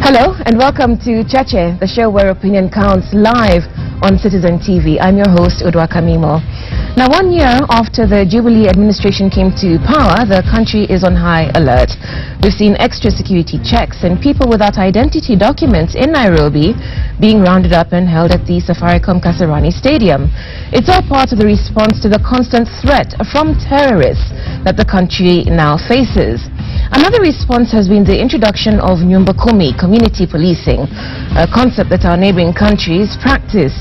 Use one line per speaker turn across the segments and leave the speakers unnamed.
Hello and welcome to Cheche, the show where opinion counts, live on Citizen TV. I'm your host, Udwa Kamimo. Now, 1 year after the Jubilee administration came to power, the country is on high alert. We've seen extra security checks and people without identity documents in Nairobi being rounded up and held at the Safaricom Kasarani Stadium. It's all part of the response to the constant threat from terrorists that the country now faces. Another response has been the introduction of Nyumba Kumi, community policing, a concept that our neighboring countries practice.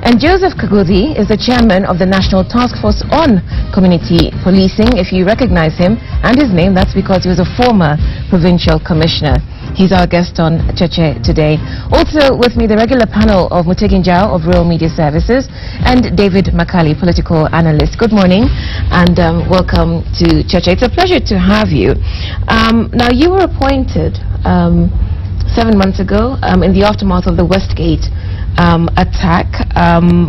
And Joseph Kaguthi is the chairman of the National Task Force on Community Policing. If you recognize him and his name, that's because he was a former provincial commissioner. He's our guest on Cheche today. Also with me, the regular panel of Mutegi Njau of Rural Media Services and David Makali, political analyst. Good morning and welcome to Cheche. It's a pleasure to have you. Now, you were appointed 7 months ago in the aftermath of the Westgate attack.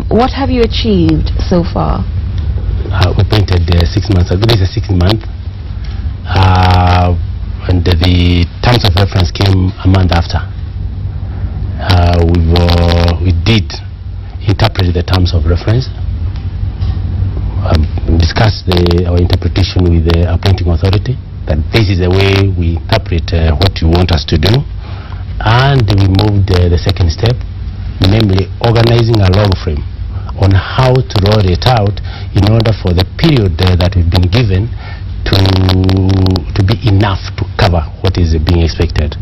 What have you achieved so far?
We appointed 6 months ago. This is the 6th month. And the terms of reference came a month after. We did interpret the terms of reference, discussed our interpretation with the appointing authority, that this is the way we interpret what you want us to do. And we moved the second step, namely organizing a log frame on how to roll it out in order for the period that we've been given to be enough to cover what is being expected.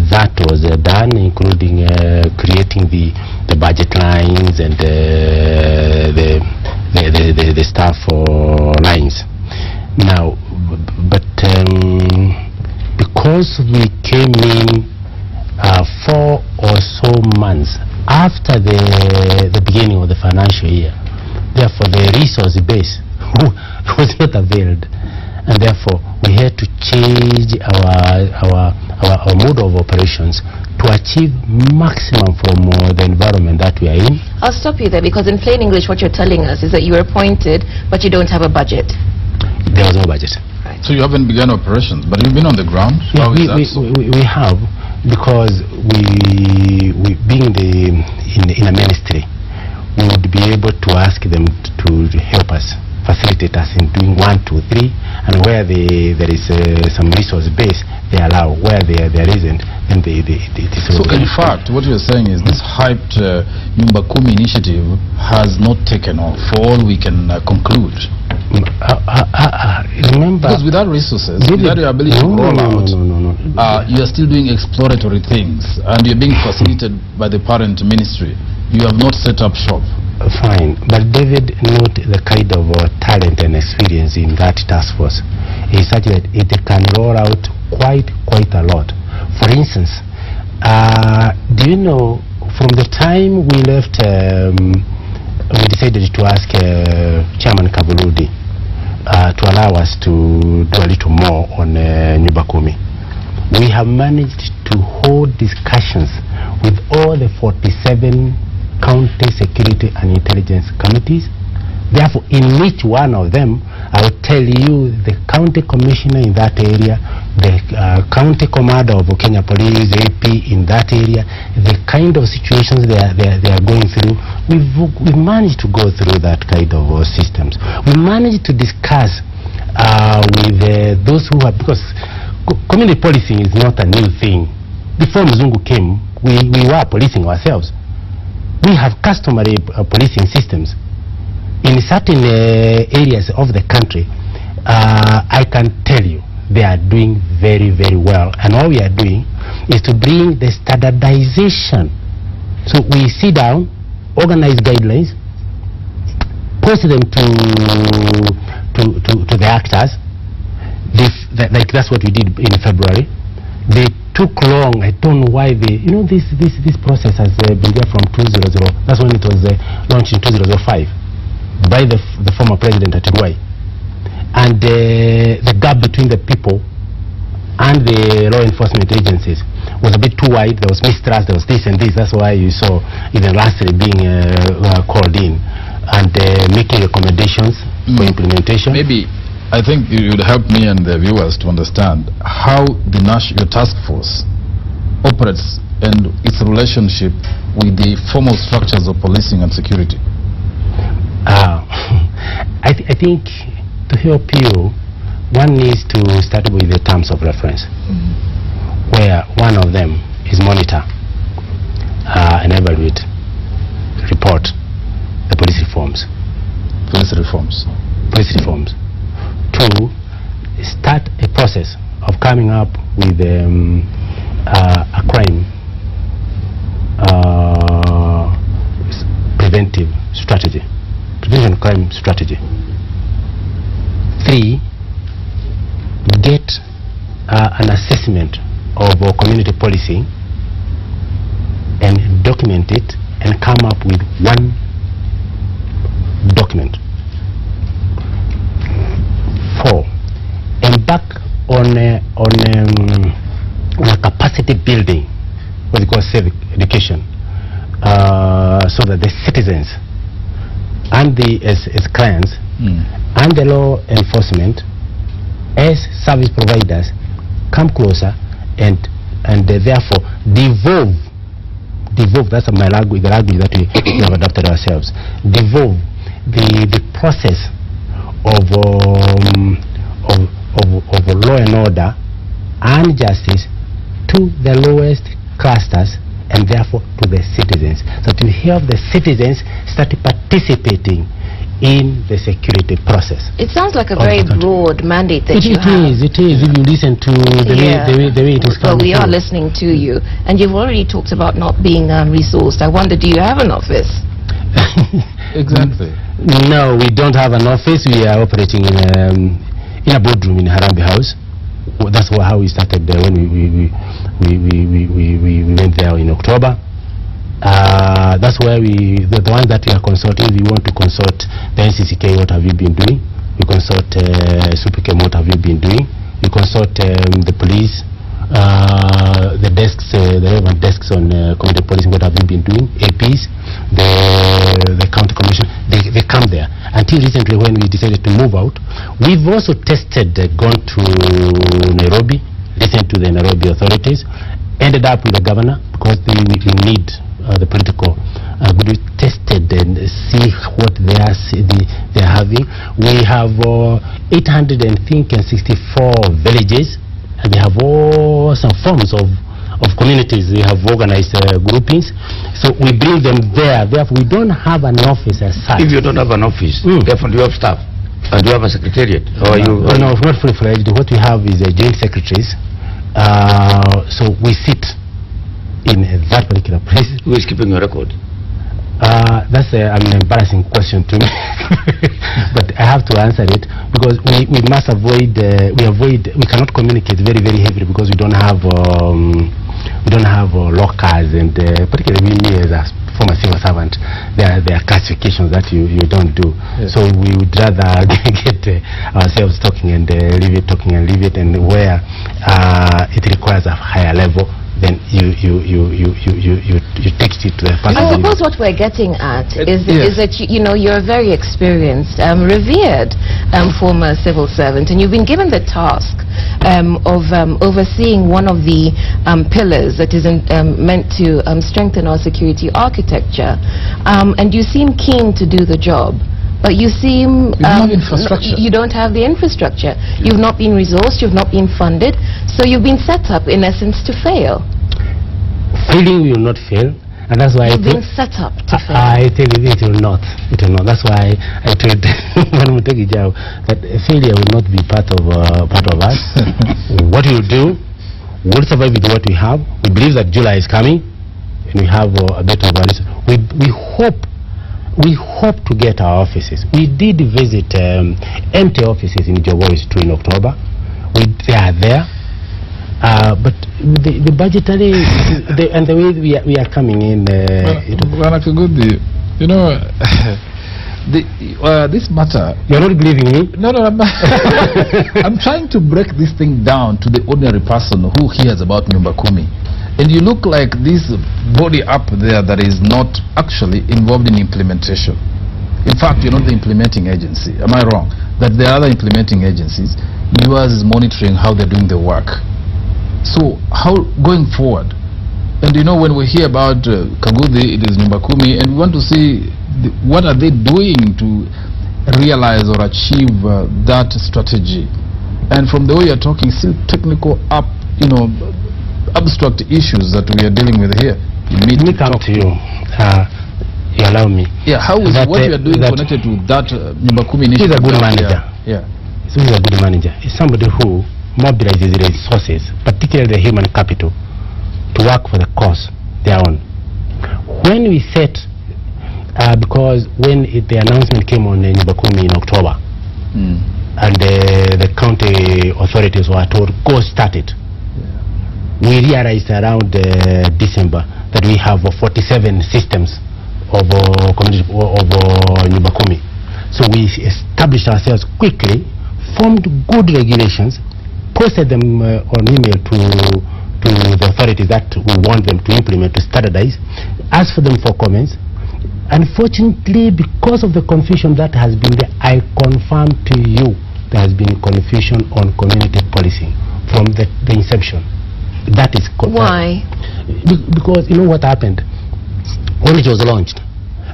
That was done, including creating the budget lines and the staff lines. Now, but because we came in 4 or so months after the beginning of the financial year, therefore the resource base was not availed, and therefore we had to change our mode of operations to achieve maximum from the environment that we are in.
I'll stop you there, because in plain English what you're telling us is that you were appointed but you don't have a budget.
There was no budget.
Right.
So you haven't begun operations, but you've been on the ground?
Yeah, we have, because we being in a ministry, we would be able to ask them to help us, facilitate us in doing 1, 2, 3, and where there is some resource base, they allow. Where there isn't, then it is.
So in fact, what you're saying is this hyped Nyumba Kumi initiative has not taken off, for all we can conclude.
Remember,
because without resources, without your ability to roll out, you are still doing exploratory things, and you're being facilitated by the parent ministry. You have not set up shop.
Fine, but David, note the kind of talent and experience in that task force is such that it can roll out quite a lot. For instance, do you know, from the time we left, we decided to ask Chairman Kabuludi to allow us to do a little more on Nyumba Kumi. We have managed to hold discussions with all the 47 county security and intelligence committees. Therefore, in each one of them, I will tell you the county commissioner in that area, the county commander of Kenya Police, AP in that area, the kind of situations they are going through. We've managed to go through that kind of systems. We managed to discuss with those who are, because community policing is not a new thing. Before Mzungu came, we were policing ourselves. We have customary policing systems in certain areas of the country. I can tell you they are doing very well, and all we are doing is to bring the standardization. So we sit down, organize guidelines, post them to the actors. Like that's what we did in February. They took long. I don't know why they, this process has been there from 2000. That's when it was launched in 2005 by the former president at Uruguay. And the gap between the people and the law enforcement agencies was a bit too wide. There was mistrust, there was this and this. That's why you saw even lastly being called in and making recommendations for implementation.
Maybe I think it would help me and the viewers to understand how your task force operates and its relationship with the formal structures of policing and security?
I think to help you, one needs to start with the terms of reference, where one of them is monitor and evaluate, report the police reforms.
Police reforms.
Police reforms. Two, start a process of coming up with a crime preventive strategy, prevention crime strategy. Three, get an assessment of community policing and document it and come up with one document. Four, embark on a capacity building, what we call civic education, so that the citizens and as clients and the law enforcement as service providers come closer and therefore devolve, that's my language, the language that we have adopted ourselves, devolve the process of law and order and justice to the lowest clusters and therefore to the citizens. So to help the citizens start participating in the security process.
It sounds like a very broad mandate that you have.
It is. If you listen to the way it is coming.
Well, we are listening to you, and you've already talked about not being resourced. I wonder, do you have an office?
Exactly.
No, we don't have an office. We are operating in a boardroom in Harambe House. That's how we started when we went there in October. That's where the ones that we are consulting, we want to consult the NCCK, what have you been doing? We consult SUPICAM, what have you been doing? We consult the police, the desks, the relevant desks on community policing, what have you been doing? APs, the county commission, they come there. Until recently when we decided to move out, we've also tested, gone to Nairobi, listened to the Nairobi authorities, ended up with the governor because we need the political we tested and see what they are having. We have 864 villages, and they have all some forms of communities. They have organized groupings, so we bring them there. Therefore, we don't have an office as such.
If you don't have an office, therefore you have staff, and you have a secretariat, or you?
No, not fully fledged. What we have is joint secretaries. So we sit in that particular place.
Who is keeping your record?
That's an embarrassing question to me, but I have to answer it because we must avoid. We cannot communicate very heavily because we don't have lockers, and particularly me as a former civil servant, there are classifications that you don't do. Yes. So we would rather get ourselves talking and leave it, and where it requires a higher level, then you text it to the person.
I suppose what we're getting at is that you're a very experienced, revered former civil servant, and you've been given the task of overseeing one of the pillars that is meant to strengthen our security architecture, and you seem keen to do the job. But you seem you don't have the infrastructure. You've not been resourced, you've not been funded, so you've been set up in essence to fail.
Failing will not fail, and that's why
you've been set up to fail.
I tell you, it will not. That's why I told that failure will not be part of us. What we'll do, we'll survive with what we have. We believe that July is coming, and we have a better balance. We hope to get our offices. We did visit empty offices in Jawari in October. They are there, but the budgetary and the way we are coming in.
Kaguthi, this matter.
You're not believing me?
No, I'm trying to break this thing down to the ordinary person who hears about Nyumba Kumi. And you look like this body up there that is not actually involved in implementation. In fact, you're not the implementing agency. Am I wrong? That there are other implementing agencies. Yours is monitoring how they're doing the work. So how, going forward, And you know, when we hear about Kaguthi, it is Nyumba Kumi, and we want to see what are they doing to realize or achieve that strategy. And from the way you're talking, still technical abstract issues that we are dealing with here.
Let me come to you. You allow me.
Yeah, how is what you are doing connected to that Nyumba Kumi initiative?
He's a good manager.
Yeah.
So he's a good manager. He's somebody who mobilizes resources, particularly the human capital, to work for the cause they are on. When we set, because when the announcement came on Nyumba Kumi in October, and the county authorities were told, go start it. We realized around December that we have 47 systems of community of Nyumba Kumi. So we established ourselves quickly, formed good regulations, posted them on email to the authorities that we want them to implement, to standardize, ask for them for comments. Unfortunately, because of the confusion that has been there, I confirm to you there has been confusion on community policing from the inception. That is
why?
Because you know what happened when it was launched.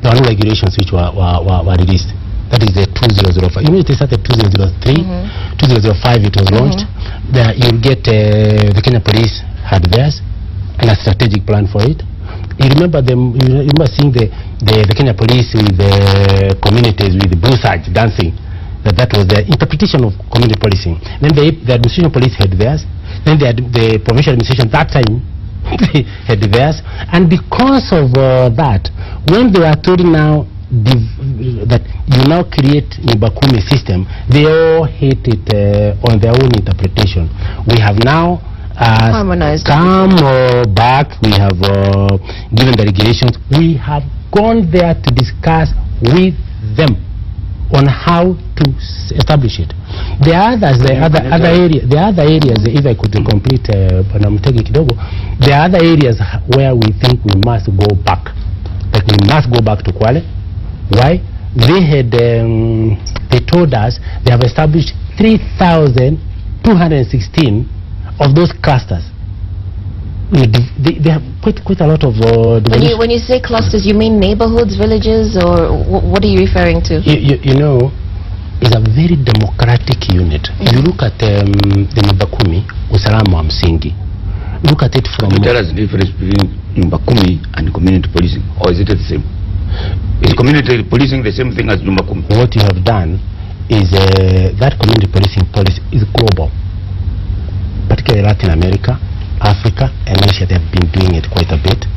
There were no regulations which were released. That is the 2005. You know, it started 2003, 2005 it was launched. There you'll get the Kenya Police had theirs and a strategic plan for it. You remember them? You remember seeing the Kenya Police with the communities with the blue serge dancing. That was the interpretation of community policing. Then the administration police had theirs. Then the provincial administration that time had theirs. And because of that, when they were told now that you now create Nyumba Kumi system, they all hate it on their own interpretation. We have now
harmonized,
come back. We have given the regulations. We have gone there to discuss with them on how to establish it. The other areas, if I could complete, but I'm taking Kidogo, there are other areas where we think we must go back. Like we must go back to Kwale. Why? They had, they told us they have established 3,216 of those clusters. They have quite a lot of
when you say clusters, you mean neighborhoods, villages, or what are you referring to?
You know, it's a very democratic unit. You look at the Nyumba Kumi, usalama wa msingi. Look at it from...
Can you tell us the difference between Nyumba Kumi and community policing, or is it the same? Is community policing the same thing as Nyumba Kumi?
What you have done is that community policing policy is global, particularly Latin America, Africa and Asia. They have been doing it quite a bit.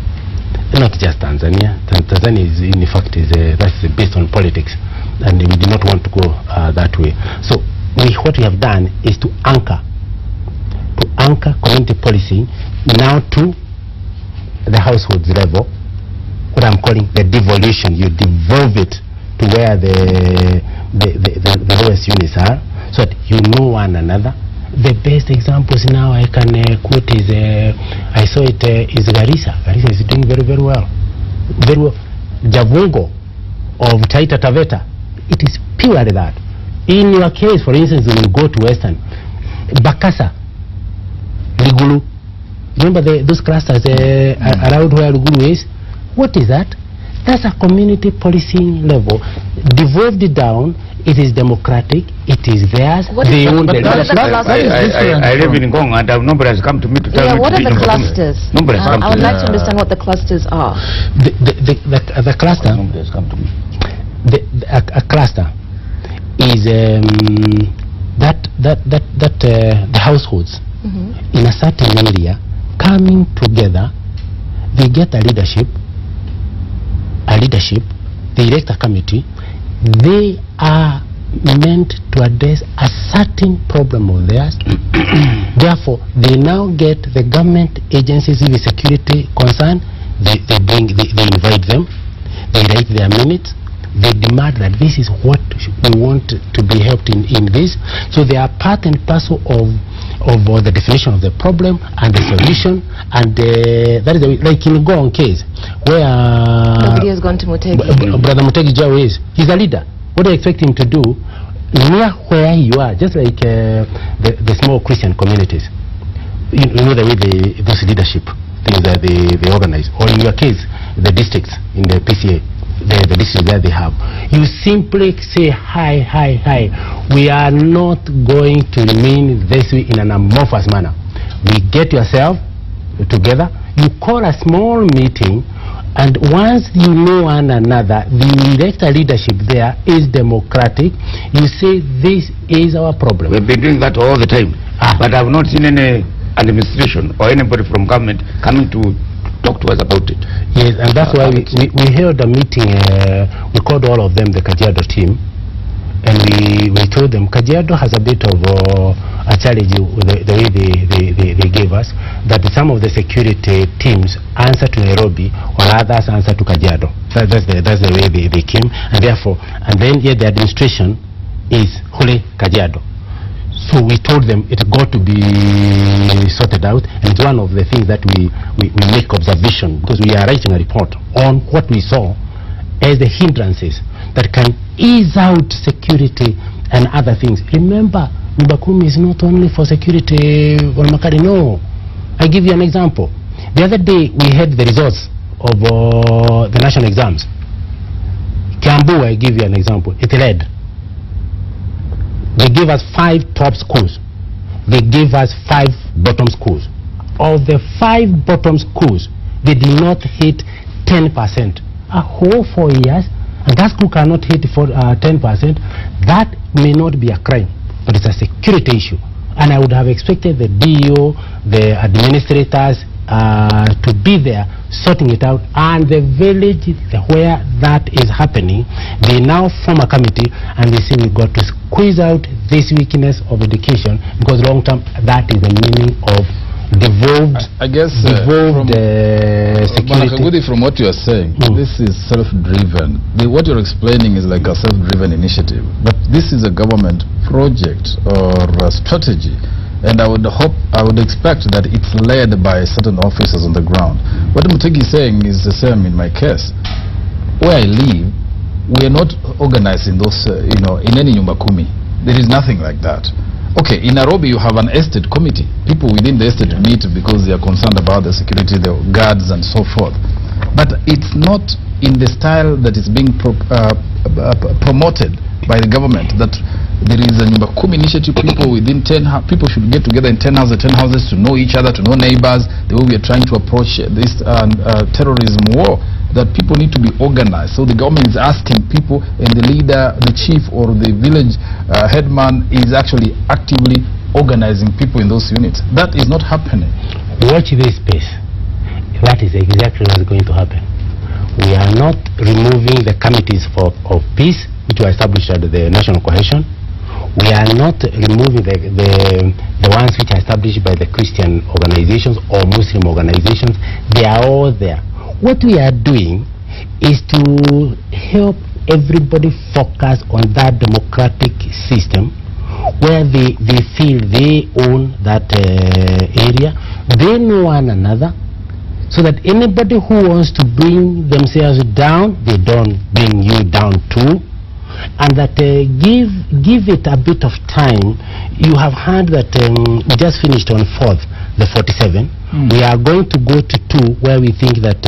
Not just Tanzania. Tanzania is in fact that's based on politics, and we do not want to go that way. So what we have done is to anchor community policing now to the households level. What I'm calling the devolution. You devolve it to where the lowest units are, so that you know one another. The best examples now I can quote is, I saw it, is Garissa. Garissa is doing very, very well. Very well. Javungo of Taita Taveta, it is purely that. In your case, for instance, when you go to Western, Bakasa, Ligulu, remember those clusters around where Ligulu is? What is that? That's a community policing level. Devolved it down. It is democratic. It is theirs. They own the
I live in Ngong, and nobody has come to me to tell me.
What are the clusters?
Nobody has come
I would like to understand what the clusters are.
The cluster.
Nobody has come to me.
A cluster is the households in a certain area coming together. They get a leadership. They elect a committee. They are meant to address a certain problem of theirs. Therefore, they now get the government agencies with security concern. They invite them. They write their minutes. They demand that this is what we want to be helped in this. So they are part and parcel of the definition of the problem and the solution. And that is like in Ngong case, where
nobody has gone to Mutegi.
Brother Mutegi Jaw he's a leader. What do you expect him to do near where you are? Just like the small Christian communities. You know the way those leadership things that they organize, or in your case, the districts in the PCA, the districts that they have. You simply say, hi. We are not going to remain this way in an amorphous manner. We get yourself together, you call a small meeting, and once you know one another, the elected leadership there is democratic. You say, this is our problem.
We've been doing that all the time. But I've not seen any administration or anybody from government coming to talk to us about it.
Yes, and that's why we held a meeting. We called all of them the Kajiado team, and we told them Kajiado has a bit of a challenge with the way they gave us, that some of the security teams answer to Nairobi or others answer to Kajiado. That's the way they came, and therefore, and then yet the administration is wholly Kajiado. So we told them it got to be sorted out, and it's one of the things that we make observation, because we are writing a report on what we saw as the hindrances that can ease out security and other things. Remember, Nyumba Kumi is not only for security, no. I give you an example. The other day we had the results of the national exams. Kiambu, I give you an example. It led. They gave us 5 top schools. They gave us 5 bottom schools. Of the 5 bottom schools, they did not hit 10%. A whole 4 years, and that school cannot hit 10%. That may not be a crime, but it's a security issue. And I would have expected the DO, the administrators, to be there sorting it out, and the village where that is happening, they now form a committee and they say we've got to squeeze out this weakness of education, because long term that is the meaning of devolved, security.
Kaguthi, from what you are saying, this is self-driven. What you're explaining is like a self-driven initiative, but this is a government project or a strategy. And I would expect that it's led by certain officers on the ground. What Mutegi is saying is the same in my case. Where I live, we are not organized in those, in any Nyumba Kumi. There is nothing like that. Okay, in Nairobi you have an estate committee. People within the estate meet because they are concerned about the security, the guards and so forth. But it's not in the style that is being promoted by the government, that there is a Nyumba Kumi initiative. People within people should get together in 10 houses to know each other, to know neighbors. The way we are trying to approach this terrorism war, that people need to be organized. So the government is asking people, and the leader, the chief or the village headman is actually actively organizing people in those units. That is not happening.
Watch this space. That is exactly what is going to happen. We are not removing the committees of peace, which were established at the national cohesion. We are not removing the ones which are established by the Christian organizations or Muslim organizations. They are all there. What we are doing is to help everybody focus on that democratic system where they feel they own that area. They know one another, so that anybody who wants to bring themselves down, they don't bring you down too. And that give it a bit of time. You have heard that we just finished on 4th, the 47. We are going to go to 2 where we think that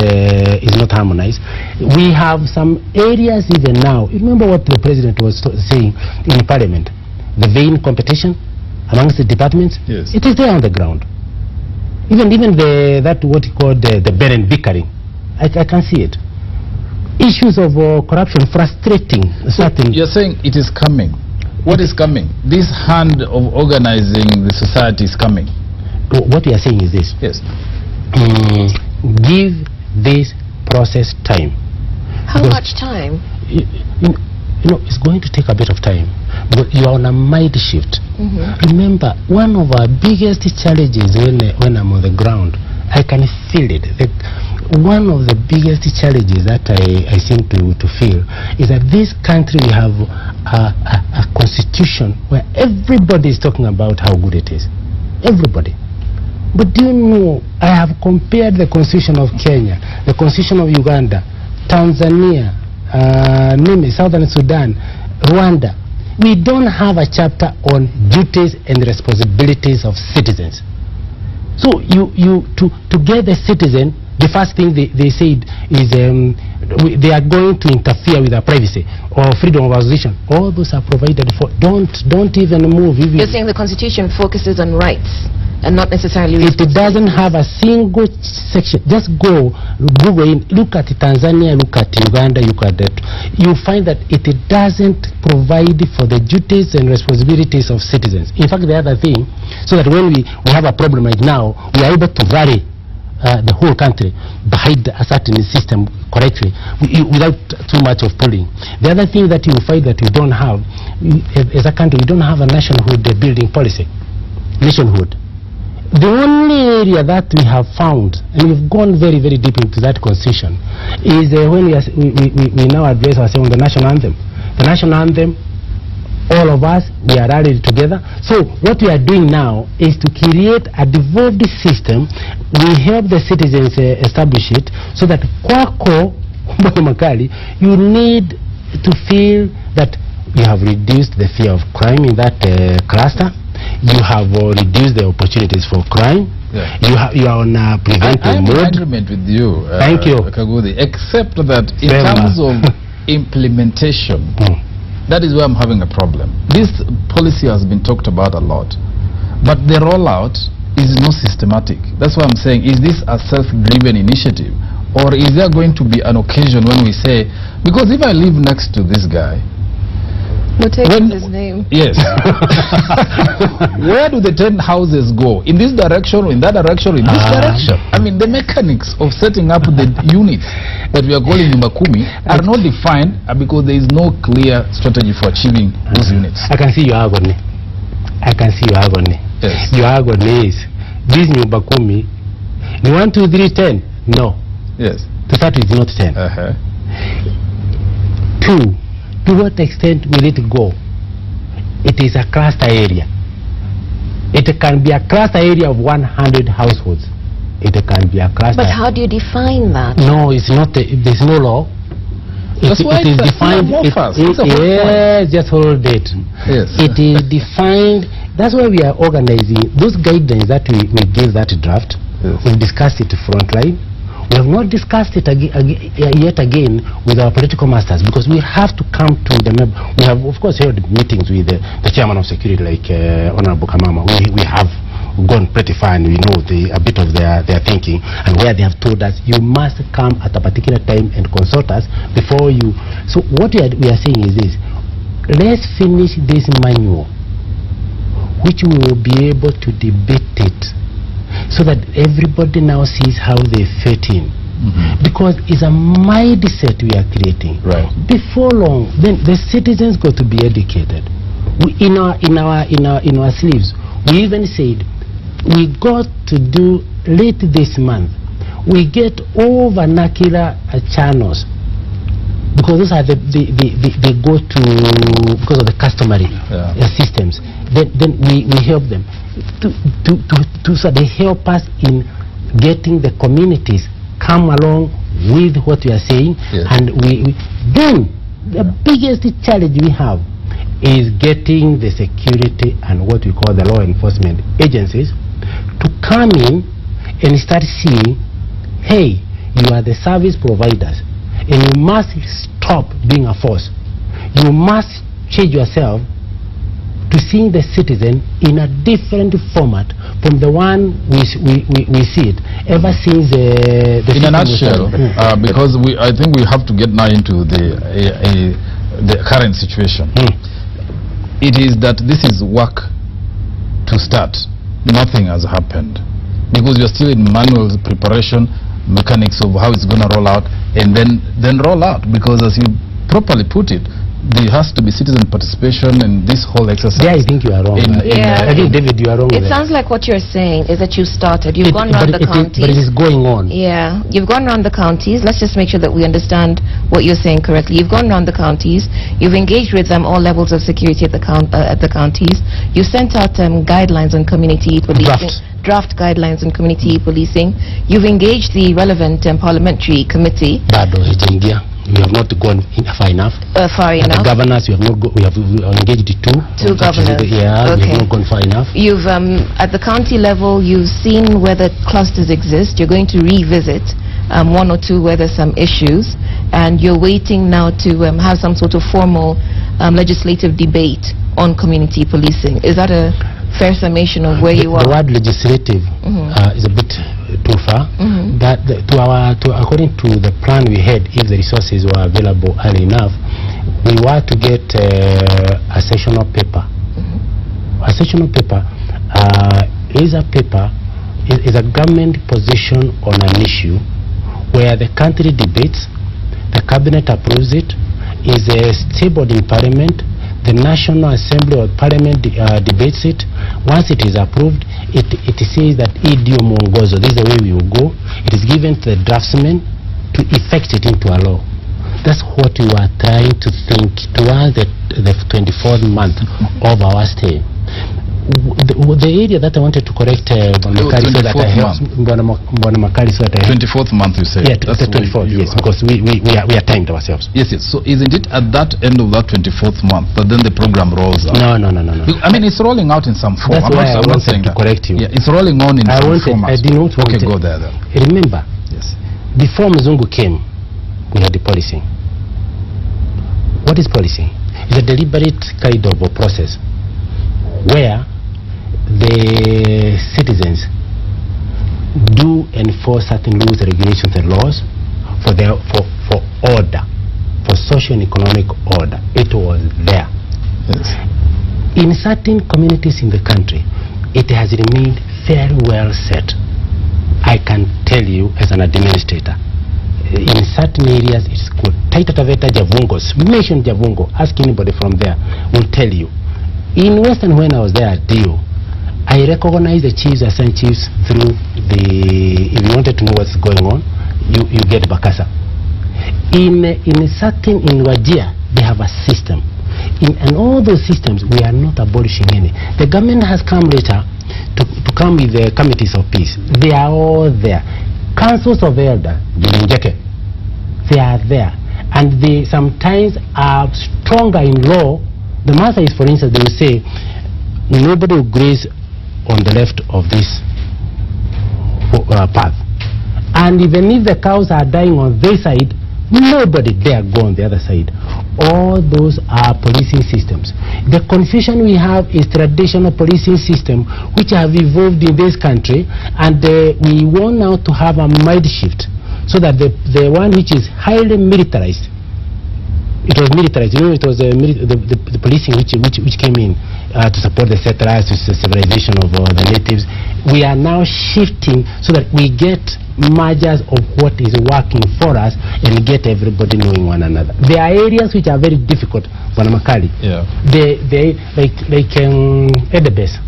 is not harmonized. We have some areas even now. You remember what the president was saying in Parliament? The vain competition amongst the departments?
Yes.
It is there on the ground. Even that what he called the barren bickering. I can see it. Issues of corruption frustrating certain.
You're saying it is coming. What is coming? This hand of organizing the society is coming.
What we are saying is this.
Yes.
Give this process time.
How much time?
You know, it's going to take a bit of time, but you are on a mind shift. Remember, one of our biggest challenges when I'm on the ground, I can feel it. One of the biggest challenges that I seem to feel is that this country, we have a constitution where everybody is talking about how good it is. Everybody. But do you know, I have compared the constitution of Kenya, the constitution of Uganda, Tanzania, Southern Sudan, Rwanda. We don't have a chapter on duties and responsibilities of citizens. So to get the citizen, the first thing they said is they are going to interfere with our privacy or freedom of association. All those are provided for. Don't even move.
You're saying the Constitution focuses on rights and not necessarily
it doesn't have a single section. Just go Google in, look at Tanzania, look at Uganda, look at that. You find that it doesn't provide for the duties and responsibilities of citizens. In fact, the other thing, so that when we have a problem right now, we are able to vary the whole country behind a certain system correctly without too much of pulling. The other thing that you find that we don't have as a country, we don't have a nationhood building policy. Nationhood. The only area that we have found, and we've gone very, very deep into that constitution, is when we now address ourselves on the national anthem. The national anthem, all of us, we are rallied together. So what we are doing now is to create a devolved system. We help the citizens establish it so that kwako makali, you need to feel that you have reduced the fear of crime in that cluster. You have reduced the opportunities for crime. Yeah. You are on a preventive mode.
I'm in agreement with you.
Thank you.
Kaguthi, except that in terms of implementation, that is where I'm having a problem. This policy has been talked about a lot, but the rollout is not systematic. That's why I'm saying, is this a self-driven initiative? Or is there going to be an occasion when we say, because if I live next to this guy,
we'll take his name.
Yes. Where do the 10 houses go? In this direction, or in that direction, or in this direction? I mean, the mechanics of setting up the units that we are calling Nyumba Kumi are not defined because there is no clear strategy for achieving those units.
I can see your agony. I can see your agony.
Yes.
Your agony is, this Nyumba Kumi, you 1, 2, 3, 10? No.
Yes.
To start with, not 10. 2. To what extent will it go? It is a cluster area. It can be a cluster area of 100 households. It can be a cluster.
But how do you define that?
No, it's not. There's no law.
That's why
it is defined.
Yes,
just hold it.
Yes.
It is defined. That's why we are organizing those guidelines that we give that draft.
Yes.
We've discussed it frontline. We have not discussed it yet again with our political masters, because we have to come to the we have of course held meetings with the chairman of security, like Honorable Kamama. We have gone pretty far, and we know a bit of their thinking, and where they have told us you must come at a particular time and consult us before you. So what we are saying is this: let's finish this manual, which we will be able to debate it, so that everybody now sees how they fit in. Because it's a mindset we are creating.
Right.
Before long, then the citizens got to be educated. In our sleeves, we even said we got to do late this month. We get all vernacular channels, because those are they go to, because of the customary systems. Then we help them so they help us in getting the communities come along with what we are saying.
Yes.
And then the biggest challenge we have is getting the security and what we call the law enforcement agencies to come in and start seeing, hey, you are the service providers, and you must stop being a force. You must change yourself to seeing the citizen in a different format from the one we see it ever since the
in a nutshell, because I think we have to get now into the current situation. It is that this is work to start. Nothing has happened, because you're still in manual preparation, mechanics of how it's going to roll out, and then roll out, because as you properly put it, there has to be citizen participation in this whole exercise.
Yeah, I think you are wrong. I think, David, you are wrong.
It sounds like what you're saying is that you started. You've gone around the counties.
But it is going on.
Yeah, you've gone around the counties. Let's just make sure that we understand what you're saying correctly. You've gone around the counties. You've engaged with them all levels of security at the counties. You sent out guidelines on community policing. Draft guidelines on community policing. You've engaged the relevant parliamentary committee.
we have not gone far enough.
Far enough.
The governors, we have engaged two
governors.
Yeah,
okay.
we have not gone far enough.
You've at the county level, you've seen whether clusters exist. You're going to revisit one or two where there's some issues, and you're waiting now to have some sort of formal legislative debate on community policing. Is that a fair summation of where you are?
The word legislative is a bit too far. That according to the plan we had, if the resources were available early enough, we were to get a sessional paper. A sessional paper is a paper, is a government position on an issue where the country debates, the cabinet approves it, is tabled in parliament, the National Assembly or Parliament debates it. Once it is approved, it says that idio mwongozo, this is the way we will go. It is given to the draftsman to effect it into a law. That's what we are trying to think towards the 24th month of our stay. The area that I wanted to correct,
24th month, you said?
Yeah, that's the 24th, yes, because we are timed ourselves.
Yes, yes. So isn't it at that end of that 24th month that then the program rolls out?
No.
I mean, it's rolling out in some form.
That's why I wanted to correct you.
Yeah, it's rolling on in some form.
I did not want
to go there then.
Remember,
yes,
before Mzungu came, we had the policing. What is policing? It's a deliberate kind of a process where the citizens do enforce certain rules, regulations, and laws for order, for social and economic order. It was there.
Yes.
In certain communities in the country, it has remained very well set. I can tell you as an administrator, in certain areas it's good. Taita Taveta Javungos, mention Javungo, ask anybody from there, will tell you. In Western, when I was there at DIO, I recognize the chiefs, assigned chiefs through if you wanted to know what's going on, you get Bakasa. In Wajir, they have a system. In all those systems, we are not abolishing any. The government has come later to come with the committees of peace. They are all there. Councils of elders, they are there. And they sometimes are stronger in law. The matter is, for instance, they will say, nobody will graze on the left of this path. And even if the cows are dying on this side, nobody dare go on the other side. All those are policing systems. The confusion we have is traditional policing system which have evolved in this country, and we want now to have a mind shift so that the one which is highly militarized, it was militarized. You know, it was the policing which came in to support the settlers, to the civilization of the natives. We are now shifting so that we get mergers of what is working for us and get everybody knowing one another. There are areas which are very difficult, Wanamakali.
Yeah.
They like Edebes,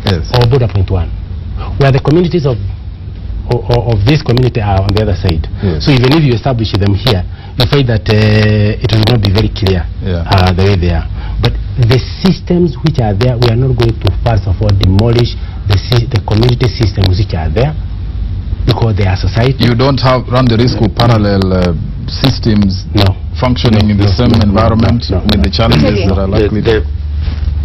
yes,
or Buddha Point 1, where the communities of this community are on the other side.
Yes.
So even if you establish them here, you find that it will not be very clear the way they are. But the systems which are there, we are not going to first of all demolish the community systems which are there, because they are society. You don't
run the risk of parallel systems functioning in the same environment with the challenges that are likely to...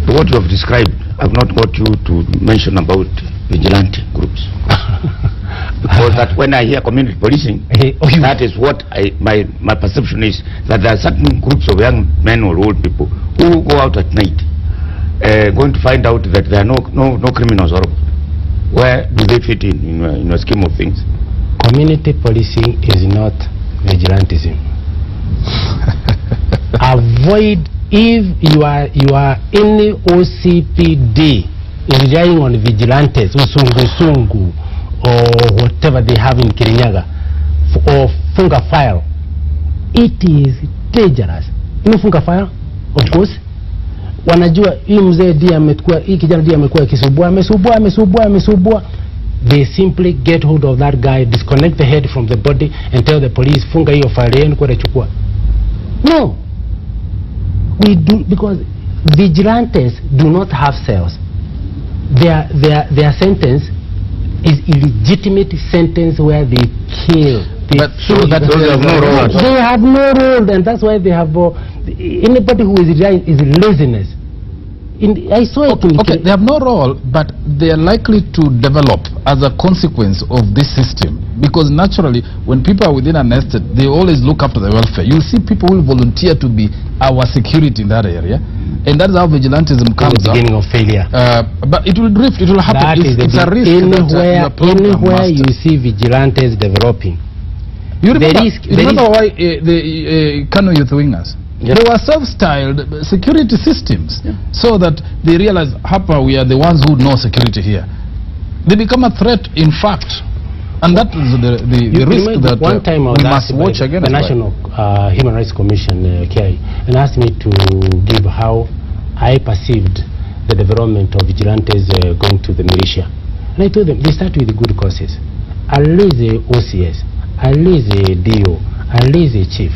What you have described, I have not got you to mention about vigilante groups. Because that when I hear community policing, that is what my perception is, that there are certain groups of young men or old people who go out at night, going to find out that there are no criminals. Or where do they fit in a scheme of things?
Community policing is not vigilantism. Avoid, if you are in the OCPD relying on vigilantes, usungu, or whatever they have in Kirinyaga, or funga file, it is dangerous. You know funga file? Of course. Wanajua hii mzee dia amekuwa, hii kijana dia amekuwa amesubua. They simply get hold of that guy, disconnect the head from the body, and tell the police funga hiyo file yenu kwa chukua. No. We do, because vigilantes do not have cells. Their sentence is illegitimate sentence where they kill
But so that
they have no role.
They have no role, and that's why they have anybody who is right is laziness. I saw it.
Okay, they have no role, but they are likely to develop as a consequence of this system. Because naturally, when people are within an estate, they always look after the welfare. You see people who volunteer to be our security in that area, and that's how vigilantism comes up.
Beginning of failure.
But it will drift. It will happen. It's a risk.
Anywhere you see vigilantes developing,
you remember why the Kano youth wingers? Yep. They were self-styled security systems, so that they realize, Hapa, we are the ones who know security here. They become a threat, in fact, and that is the risk that
one time
we must watch again.
The National Human Rights Commission, KI, and asked me to give how I perceived the development of vigilantes going to the militia. And I told them, they start with good causes. At least the OCS, at least the DO, at least the chief,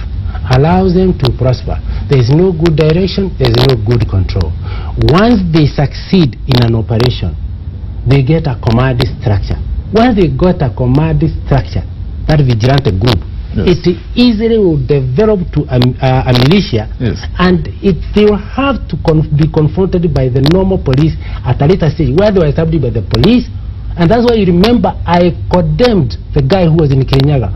allows them to prosper. There is no good direction, there is no good control. Once they succeed in an operation, they get a command structure. Once they got a command structure, that vigilante group, it easily will develop to a militia, and they will have to be confronted by the normal police at a later stage, where they were established by the police. And that's why you remember I condemned the guy who was in Kirinyaga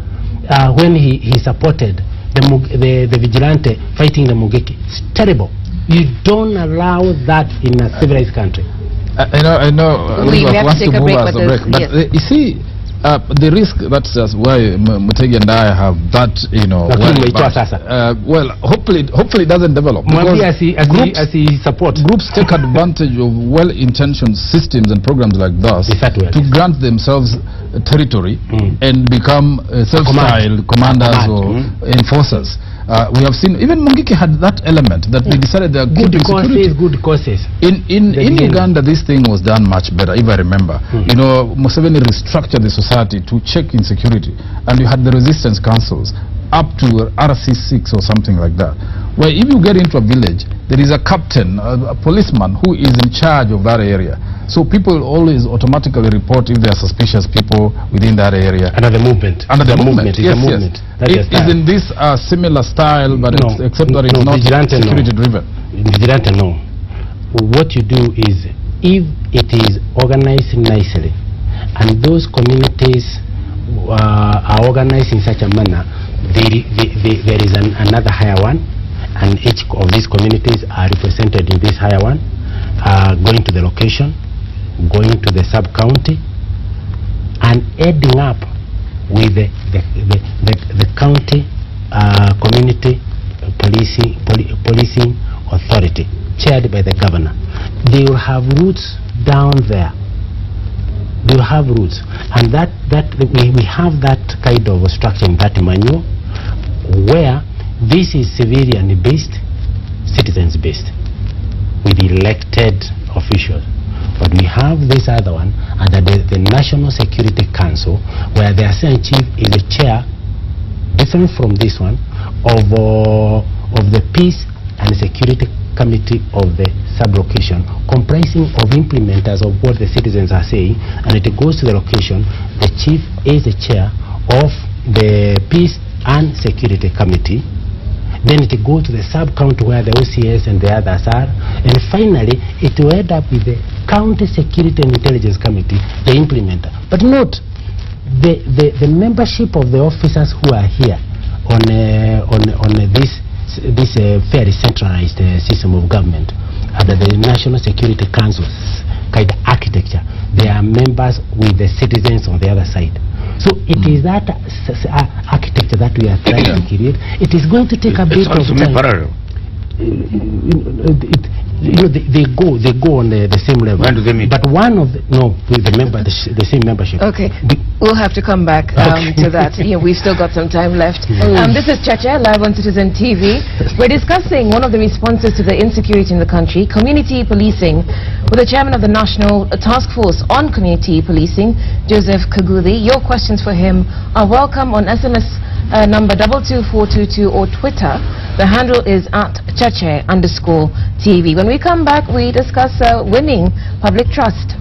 when he supported the vigilante fighting the Mugeki. It's terrible. You don't allow that in a civilized country.
I know.
We have to take a break,
but you see, the risk, that's why Mutegi and I have that, well, hopefully it doesn't develop.
As he supports.
Groups take advantage of well-intentioned systems and programs like this to grant themselves territory and become self-styled commanders or enforcers. We have seen, even Mungiki had that element, that they decided they are
good causes.
In Uganda, this thing was done much better, if I remember. You know, Museveni restructured the society to check insecurity, and you had the resistance councils up to RC6 or something like that, where if you get into a village, there is a captain, a policeman who is in charge of that area. So people always automatically report if there are suspicious people within that area.
Another movement.
Another movement.
Yes.
It is in this similar style, but except that it's not security driven.
Vigilante, no. What you do is, if it is organized nicely, and those communities are organized in such a manner, there is another higher one, and each of these communities are represented in this higher one, going to the location, going to the sub-county, and adding up with the county community policing authority, chaired by the governor. They will have roots down there. They will have roots, and we have that kind of structure in that manual, where this is civilian-based, citizens-based, with elected officials. But we have this other one under the National Security Council, where the Assistant Chief is the chair, different from this one, of the Peace and Security Committee of the sub-location, comprising of implementers of what the citizens are saying, and it goes to the location. The chief is the chair of the Peace and Security Committee. Then it goes to the sub-county where the OCS and the others are, and finally it will end up with the County Security and Intelligence Committee, the implementer. But note, the membership of the officers who are here on this fairly centralized system of government under the National Security Council's kind of architecture, they are members with the citizens on the other side. So it is that architecture that we are trying to create. It is going to take a bit of time. They go on the same level.
When do they meet?
But one of the same membership.
Okay, we'll have to come back to that. We've still got some time left. This is Cheche, live on Citizen TV. We're discussing one of the responses to the insecurity in the country, community policing, with the chairman of the National Task Force on Community Policing, Joseph Kaguthi. Your questions for him are welcome on SMS number 22422 or Twitter. The handle is @Cheche_TV. When we come back, we discuss winning public trust.